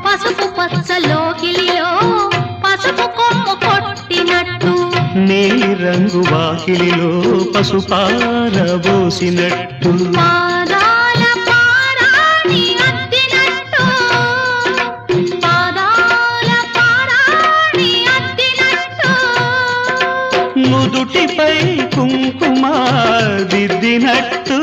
పసుపు పచ్చలో కిలిలో పసుపు కొమ్ము కొట్టినట్టు నీలి రంగు వాకిలిలో పసుపారబోసినట్టు పాదాల పారాణి అద్దినట్టు పాదాల పారాణి అద్దినట్టు నుదుటిపై కుంకుమ దిద్దినట్టు